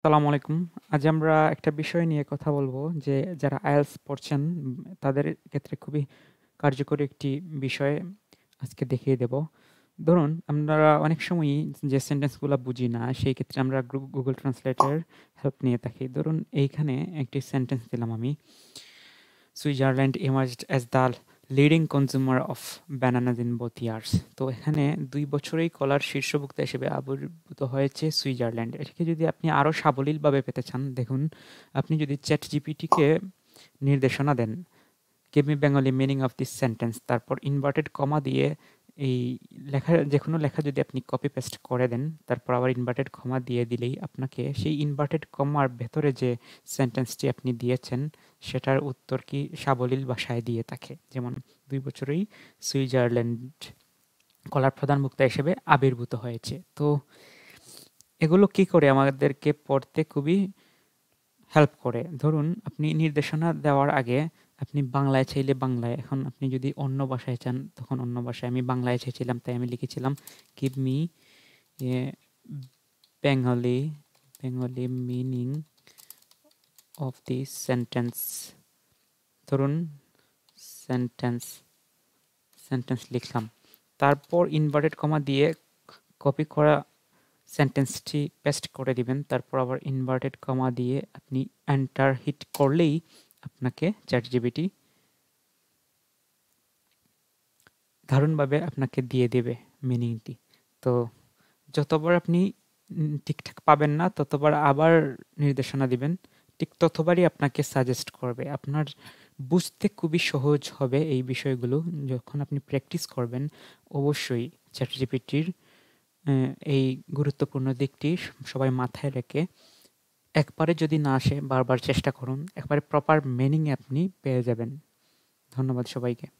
আসসালামু আলাইকুম। আজ আমরা একটা বিষয় নিয়ে কথা বলবো যে যারা IELTS পড়ছেন তাদের ক্ষেত্রে খুবই কার্যকরী একটি বিষয় আজকে দেখিয়ে দেব। ধরুন আমরা অনেক সময়ই যে সেন্টেন্সগুলা বুঝি না সেই ক্ষেত্রে আমরা Google Translate এর হেল্প নিয়ে থাকি। ধরুন এইখানে একটি সেন্টেন্স দিলাম আমি। Switzerland emerged as the leading consumer of bananas in both years. তো এখানে ২ বছরেই কলার শীর্ষভোক্তা হিসেবে আবির্ভূত হয়েছে সুইজারল্যান্ড। এটাকে যদি আপনি আরো সাবলীলভাবে পেতে চান, দেখুন আপনি যদি ChatGPT কে নির্দেশনা দেন, "Give me Bengali meaning of this sentence" তারপর ইনভার্টেড কমা দিয়ে এই যেকোনো লেখা যদি আপনি কপি পেস্ট করে দেন, তারপর আবার ইনভার্টেড কমা দিয়ে দিলেই আপনাকে সেই ইনভার্টেড কমার ভেতরে যে সেন্টেন্সটি আপনি দিয়েছেন সেটার উত্তর কি সাবলীল ভাষায় দিয়ে থাকে। যেমন ২ বছরেই সুইজারল্যান্ড কলার প্রধান ভোক্তা হিসেবে আবির্ভূত হয়েছে। তো এগুলো কি করে আমাদেরকে পড়তে খুবই হেল্প করে। ধরুন আপনি নির্দেশনা দেওয়ার আগে আপনি বাংলায় চাইলে বাংলায়, এখন আপনি যদি অন্য ভাষায় চান তখন অন্য ভাষায়। আমি বাংলায় চেয়েছিলাম তাই আমি লিখেছিলাম "Give me a Bengali meaning of this sentence" ধরুন সেন্টেন্স লিখলাম। তারপর ইনভার্টেড কমা দিয়ে কপি করা সেন্টেন্সটি পেস্ট করে দিবেন। তারপর আবার ইনভার্টেড কমা দিয়ে আপনি এন্টার হিট করলেই আপনাকে ChatGPT দারুণভাবে আপনাকে দিয়ে দেবে মিনিংটি। তো যতবার আপনি ঠিকঠাক পাবেন না ততবার আবার নির্দেশনা দিবেন। ঠিক ততবারই আপনাকে সাজেস্ট করবে। আপনার বুঝতে খুবই সহজ হবে এই বিষয়গুলো। যখন আপনি প্র্যাকটিস করবেন অবশ্যই ChatGPTর এই গুরুত্বপূর্ণ দিকটি সবাই মাথায় রেখে একবারে যদি না আসে বারবার চেষ্টা করুন। একবারে প্রপার মিনিং আপনি পেয়ে যাবেন। ধন্যবাদ সবাইকে।